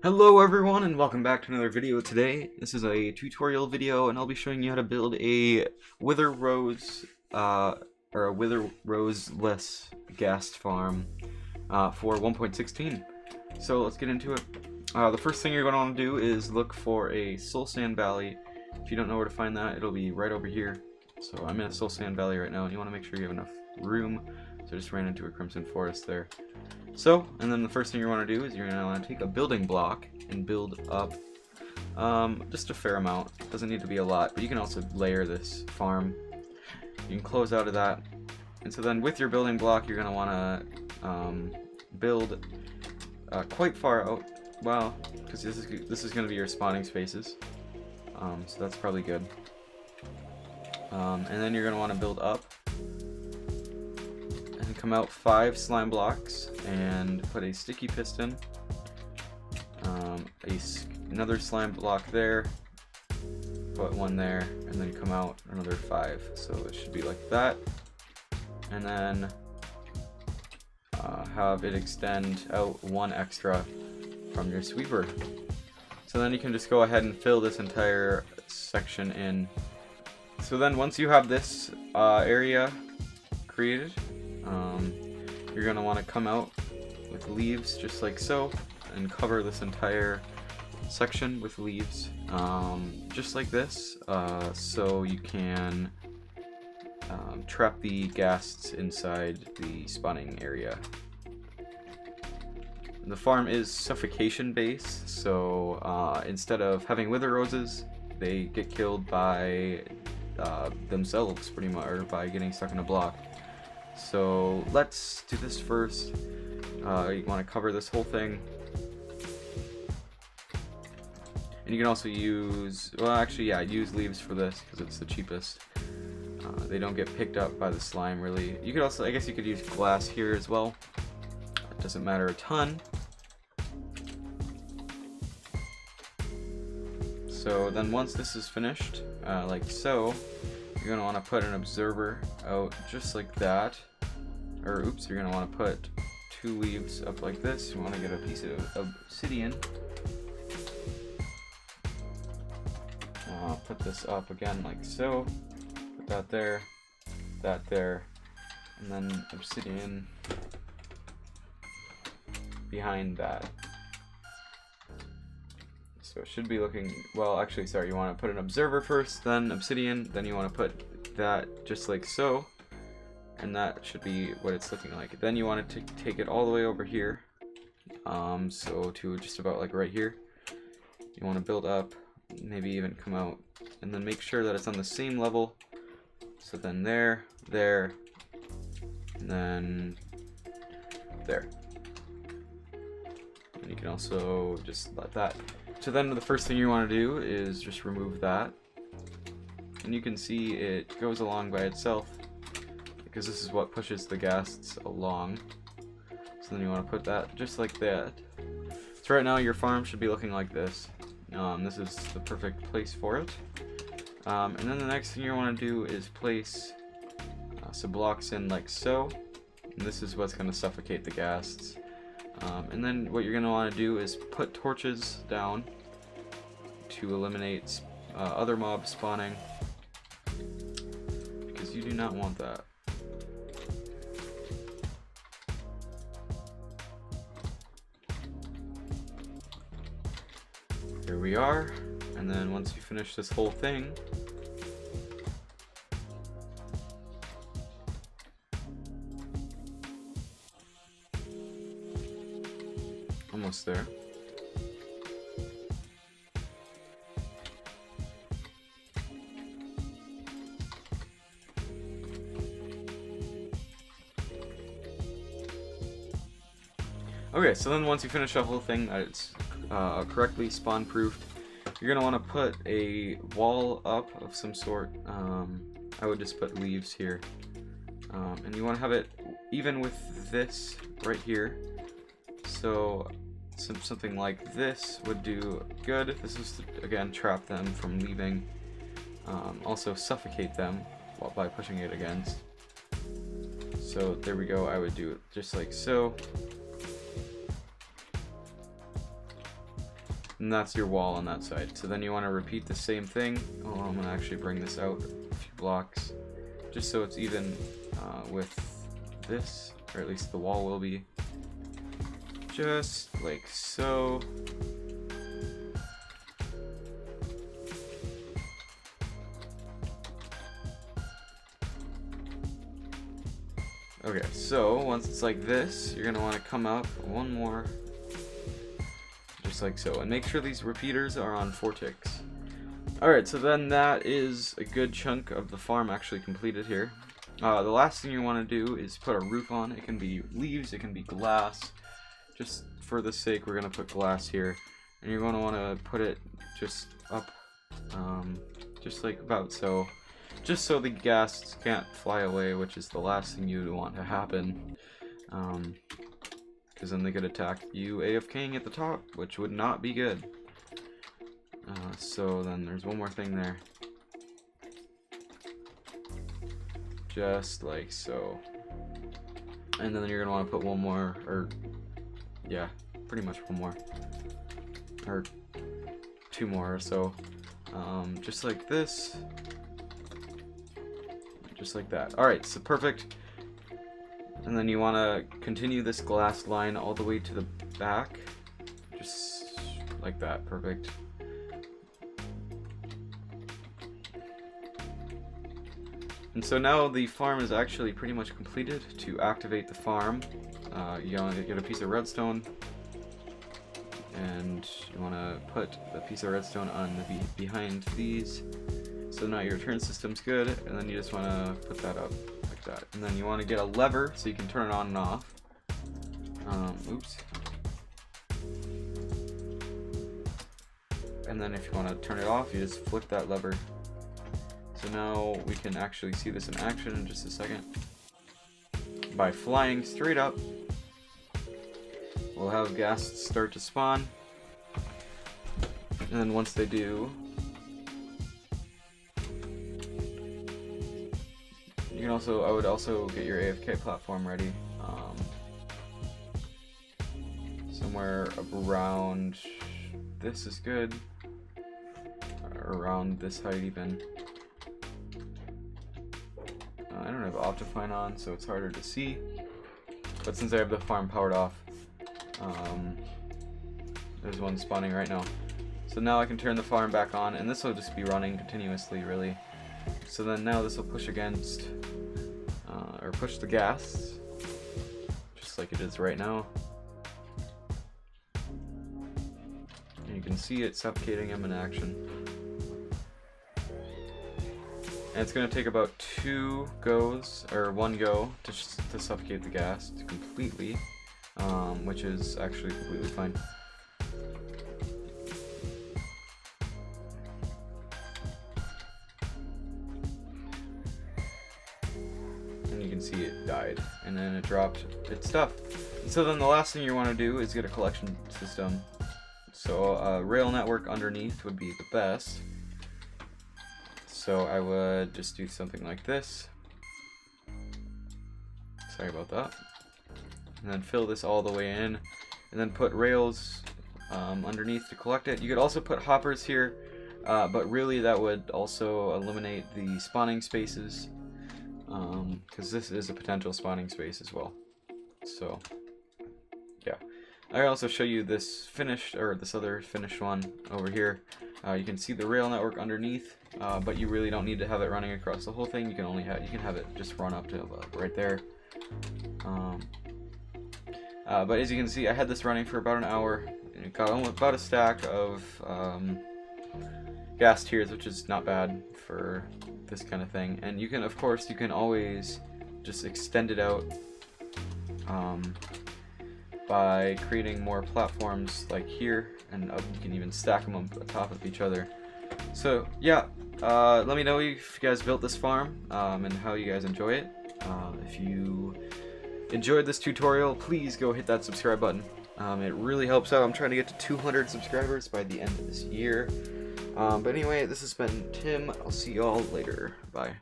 Hello everyone and welcome back to another video today. This is a tutorial video and I'll be showing you how to build a wither rose or a wither rose-less ghast farm for 1.16. So let's get into it. The first thing you're going to want to do is look for a soul sand valley. If you don't know where to find that, it'll be right over here. So I'm in a soul sand valley right now and you want to make sure you have enough room. So I just ran into a crimson forest there. So, and then the first thing you want to do is you're going to want to take a building block and build up just a fair amount. It doesn't need to be a lot, but you can also layer this farm. You can close out of that. And so then with your building block, you're going to want to build quite far out. Well, because this is going to be your spawning spaces. So that's probably good. And then you're going to want to build up. Come out 5 slime blocks and put a sticky piston, another slime block there, put one there, and then come out another 5. So it should be like that, and then have it extend out 1 extra from your sweeper. So then you can just go ahead and fill this entire section in. So then once you have this area created, you're going to want to come out with leaves just like so and cover this entire section with leaves just like this, so you can trap the ghasts inside the spawning area. The farm is suffocation based, so instead of having wither roses, they get killed by themselves pretty much, or by getting stuck in a block. So let's do this first. You want to cover this whole thing. And you can also use, well actually yeah, use leaves for this because it's the cheapest. They don't get picked up by the slime really. You could also, I guess you could use glass here as well. It doesn't matter a ton. So then once this is finished, like so, you're going to want to put an observer out just like that. Or oops, you're going to want to put 2 leaves up like this. You want to get a piece of obsidian. Put this up again like so. Put that there, and then obsidian behind that. So it should be looking, well actually sorry, you want to put an observer first, then obsidian, then you want to put that just like so. And that should be what it's looking like. Then you want to take it all the way over here, so to just about like right here. You want to build up, maybe even come out, and then make sure that it's on the same level. So then there, and then there. And you can also just let that. So then the first thing you want to do is just remove that. And you can see it goes along by itself, because this is what pushes the ghasts along. So then you want to put that just like that. So right now your farm should be looking like this. This is the perfect place for it. And then the next thing you want to do is place some blocks in like so. And this is what's going to suffocate the ghasts. And then what you're going to want to do is put torches down to eliminate other mobs spawning, because you do not want that. Here we are, and then once you finish this whole thing, almost there. Okay, so then once you finish the whole thing, it's correctly spawn proofed, you're going to want to put a wall up of some sort. I would just put leaves here. And you want to have it even with this right here. So something like this would do good. This is to, again, trap them from leaving. Also suffocate them by pushing it against. So there we go, I would do it just like so. And that's your wall on that side. So then you want to repeat the same thing. Oh, I'm going to actually bring this out a few blocks, just so it's even with this, or at least the wall will be. Just like so. Okay, so once it's like this, you're gonna want to come up one more, just like so, and make sure these repeaters are on 4 ticks. Alright, so then that is a good chunk of the farm actually completed here. The last thing you want to do is put a roof on. It can be leaves, it can be glass. Just for the sake, we're gonna put glass here, and you're gonna want to put it just up, just like about so. Just so the ghasts can't fly away, which is the last thing you'd want to happen. Because then they could attack you AFKing at the top, which would not be good. So then there's one more thing there. Just like so. And then you're going to want to put one more, or yeah, pretty much one more. Or 2 more or so. Just like this. Just like that. Alright, so perfect. And then you want to continue this glass line all the way to the back. Just like that. Perfect. And so now the farm is actually pretty much completed. To activate the farm, you want to get a piece of redstone. And you want to put the piece of redstone on the behind these. So now your turn system's good, and then you just want to put that up like that. And then you want to get a lever so you can turn it on and off. Oops. And then if you want to turn it off, you just flip that lever. So now we can actually see this in action in just a second. By flying straight up, we'll have ghasts start to spawn. And then once they do, you can also, I would also get your AFK platform ready. Somewhere around, this is good, around this height even. I don't have Optifine on, so it's harder to see. But since I have the farm powered off, there's one spawning right now. So now I can turn the farm back on, and this will just be running continuously, really. So then now this will push against, or push the ghasts, just like it is right now. And you can see it suffocating him in action. And it's going to take about 2 goes, or 1 go, to suffocate the ghast completely, which is actually completely fine. You can see it died, and then it dropped its stuff. And so then the last thing you want to do is get a collection system. So a rail network underneath would be the best. So I would just do something like this. Sorry about that. And then fill this all the way in, and then put rails underneath to collect it. You could also put hoppers here, but really that would also eliminate the spawning spaces. Because this is a potential spawning space as well. So, yeah. I also show you this finished, or this other finished one over here. You can see the rail network underneath, but you really don't need to have it running across the whole thing. You can only have it just run up to right there. But as you can see, I had this running for about an hour, and it got about a stack of gas tiers, which is not bad for this kind of thing. And you can, of course, you can always just extend it out by creating more platforms like here, and you can even stack them on top of each other. So yeah, let me know if you guys built this farm and how you guys enjoy it. If you enjoyed this tutorial, please go hit that subscribe button. It really helps out. I'm trying to get to 200 subscribers by the end of this year. But anyway, this has been Tim. I'll see y'all later. Bye.